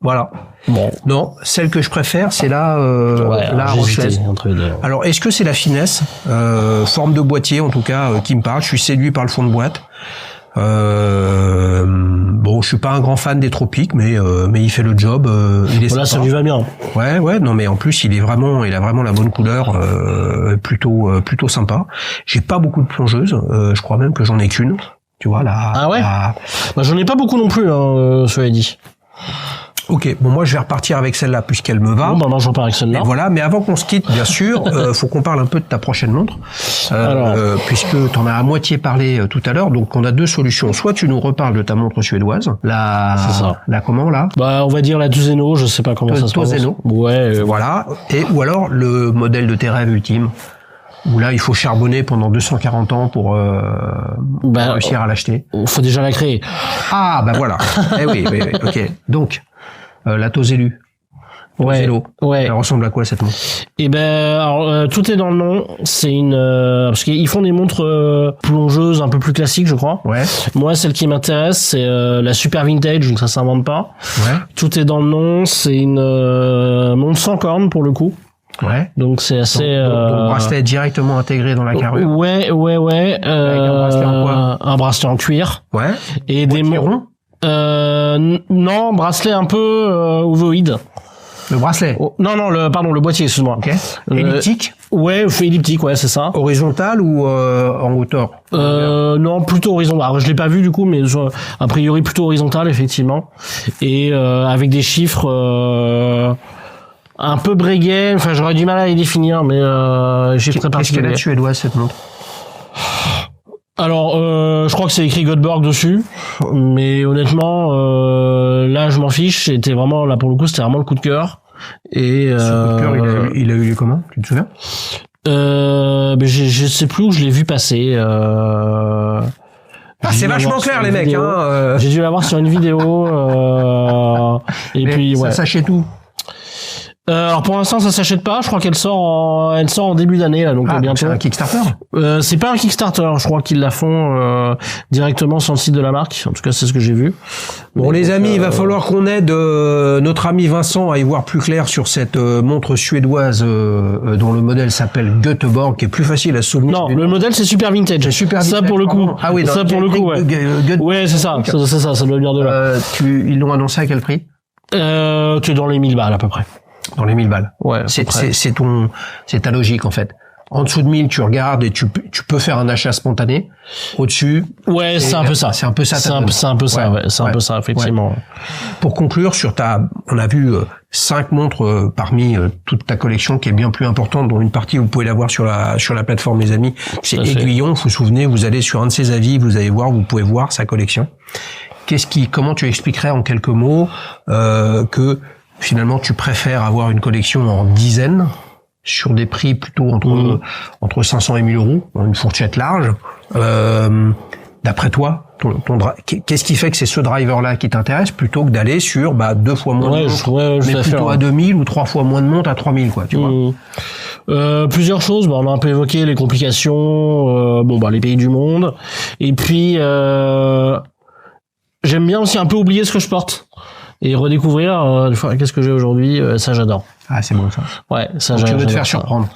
Voilà. Bon. Non, celle que je préfère, c'est la Rochelaise. Alors, est-ce que c'est la finesse, forme de boîtier en tout cas, qui me parle? Je suis séduit par le fond de boîte. Bon, je suis pas un grand fan des tropiques, mais il fait le job. Il est voilà, ça lui va bien. Ouais. Non, mais en plus, il a vraiment la bonne couleur, plutôt sympa. J'ai pas beaucoup de plongeuses. Je crois même que j'en ai qu'une. Tu vois là. Ah ouais. Bah, j'en ai pas beaucoup non plus, cela dit. Ok, bon, moi je vais repartir avec celle-là puisqu'elle me va. Bon, bah je repars avec celle-là. Et voilà, mais avant qu'on se quitte, bien sûr, faut qu'on parle un peu de ta prochaine montre, puisque t'en as à moitié parlé tout à l'heure. Donc on a deux solutions. Soit tu nous reparles de ta montre suédoise, la comment là? Bah on va dire la Tozeno, je sais pas comment ça se passe. Tozeno. Ouais. Voilà. Ou alors le modèle de tes rêves ultime. Où là, il faut charbonner pendant 240 ans pour réussir à l'acheter. Faut déjà la créer. Ah, bah voilà. Oui, ok. Donc, la Tozelu. Ouais. Elle ressemble à quoi cette montre? Eh ben, alors, tout est dans le nom. C'est parce qu'ils font des montres plongeuses un peu plus classiques, je crois. Ouais. Moi, celle qui m'intéresse, c'est la Super Vintage, donc ça s'invente pas. Ouais. Tout est dans le nom. C'est une montre sans cornes pour le coup. Ouais. Donc c'est assez. Donc bracelet directement intégré dans la carrure. Ouais. Avec un bracelet en quoi? Un bracelet en cuir. Ouais. Et des ronds. Non, bracelet un peu ovoïde. Le bracelet. Non, le boîtier, excuse-moi. Ok. Elliptique. Ouais, elliptique, ouais, c'est ça. Horizontal ou en hauteur? Non, plutôt horizontal. Alors, je l'ai pas vu du coup, mais a priori plutôt horizontal, effectivement. Et avec des chiffres. un peu breguet. Enfin, j'aurais du mal à les définir, mais j'ai très particulier. Qu'est-ce qu'elle a de suédoise, cette montre? Alors, je crois que c'est écrit Göteborg dessus, mais honnêtement, là, je m'en fiche. C'était vraiment, là, pour le coup, c'était vraiment le coup de cœur. Et ce coup de cœur, il a eu lieu comment? Tu te souviens? Mais je sais plus où je l'ai vu passer. C'est vachement clair, les mecs. J'ai dû l'avoir sur une vidéo. Et puis, ouais. Ça s'achète où? Alors pour l'instant ça s'achète pas, je crois qu'elle sort en début d'année là, donc bientôt. C'est un Kickstarter. C'est pas un Kickstarter, je crois qu'ils la font directement sur le site de la marque. En tout cas, c'est ce que j'ai vu. Bon, les amis, il va falloir qu'on aide notre ami Vincent à y voir plus clair sur cette montre suédoise dont le modèle s'appelle Göteborg, qui est plus facile à se souvenir. Non, le modèle c'est Super Vintage. C'est Super Vintage. Ça pour le coup. Ah oui, ça pour le coup, ouais. Ouais, c'est ça. Ça doit venir de là. Ils l'ont annoncé à quel prix? Tu es dans les 1000 balles à peu près. Dans les 1000 balles. Ouais. C'est ta logique, en fait. En dessous de 1000, tu regardes et tu peux faire un achat spontané. Au-dessus. Ouais, c'est un peu ça. C'est un peu ça. C'est un peu ça, ouais. C'est un peu ça, effectivement. Ouais. Pour conclure, on a vu 5 montres parmi toute ta collection qui est bien plus importante, dont une partie vous pouvez la voir sur la plateforme, les amis. C'est Aiguillon. Vous vous souvenez, vous allez sur un de ses avis, vous allez voir, vous pouvez voir sa collection. Comment tu expliquerais en quelques mots, que finalement, tu préfères avoir une collection en dizaines sur des prix plutôt entre 500 et 1000 euros, dans une fourchette large. D'après toi, qu'est-ce qui fait que c'est ce driver-là qui t'intéresse plutôt que d'aller sur 2 fois moins de montres, mais plutôt à 2000 ou 3 fois moins de montres à 3000, quoi, tu vois. Plusieurs choses. On a un peu évoqué les complications, les pays du monde, et puis j'aime bien aussi un peu oublier ce que je porte. Et redécouvrir, qu'est-ce que j'ai aujourd'hui, ça j'adore. Ah, c'est bon ça. Ouais, ça j'adore. Tu veux te faire surprendre.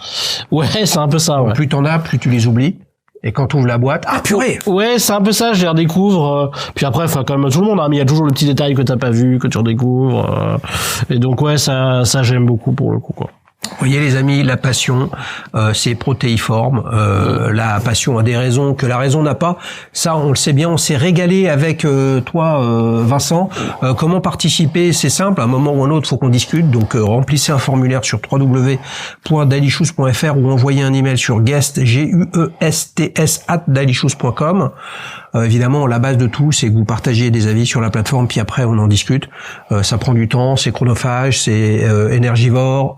Ouais, c'est un peu ça, ouais. Plus t'en as, plus tu les oublies. Et quand tu ouvres la boîte, purée! Ouais, c'est un peu ça, je les redécouvre. Puis après, comme tout le monde, mais il y a toujours le petit détail que t'as pas vu, que tu redécouvres. Et donc ouais, ça j'aime beaucoup pour le coup, quoi. Vous voyez les amis, la passion, c'est protéiforme. La passion a des raisons que la raison n'a pas. Ça, on le sait bien. On s'est régalé avec toi, Vincent. Comment participer? C'est simple. À un moment ou un autre, faut qu'on discute. Donc, remplissez un formulaire sur www.dailyshoes.fr ou envoyez un email sur guest guests@dailyshoes.com. Évidemment, la base de tout, c'est que vous partagez des avis sur la plateforme, puis après, on en discute. Ça prend du temps, c'est chronophage, c'est énergivore.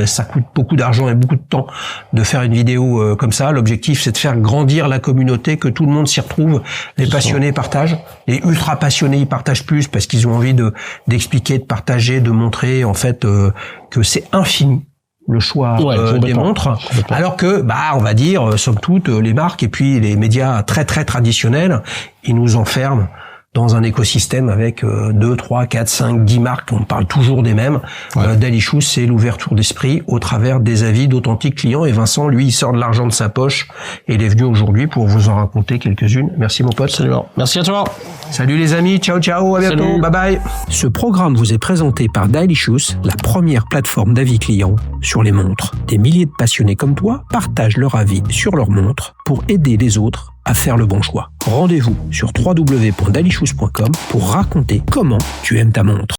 Ça coûte beaucoup d'argent et beaucoup de temps de faire une vidéo comme ça. L'objectif, c'est de faire grandir la communauté, que tout le monde s'y retrouve. Les passionnés partagent, les ultra passionnés ils partagent plus parce qu'ils ont envie d'expliquer, de partager, de montrer en fait que c'est infini le choix des montres, alors que on va dire somme toute les marques et puis les médias très très traditionnels, ils nous enferment dans un écosystème avec 2, 3, 4, 5, 10 marques, on parle toujours des mêmes. Daily Shoes, c'est l'ouverture d'esprit au travers des avis d'authentiques clients. Et Vincent, lui, il sort de l'argent de sa poche et il est venu aujourd'hui pour vous en raconter quelques-unes. Merci mon pote. Salut. Merci à toi. Salut les amis, ciao, à bientôt, salut. Bye bye. Ce programme vous est présenté par Daily Shoes, la première plateforme d'avis clients sur les montres. Des milliers de passionnés comme toi partagent leur avis sur leurs montres pour aider les autres à faire le bon choix. Rendez-vous sur www.dailyshoes.com pour raconter comment tu aimes ta montre.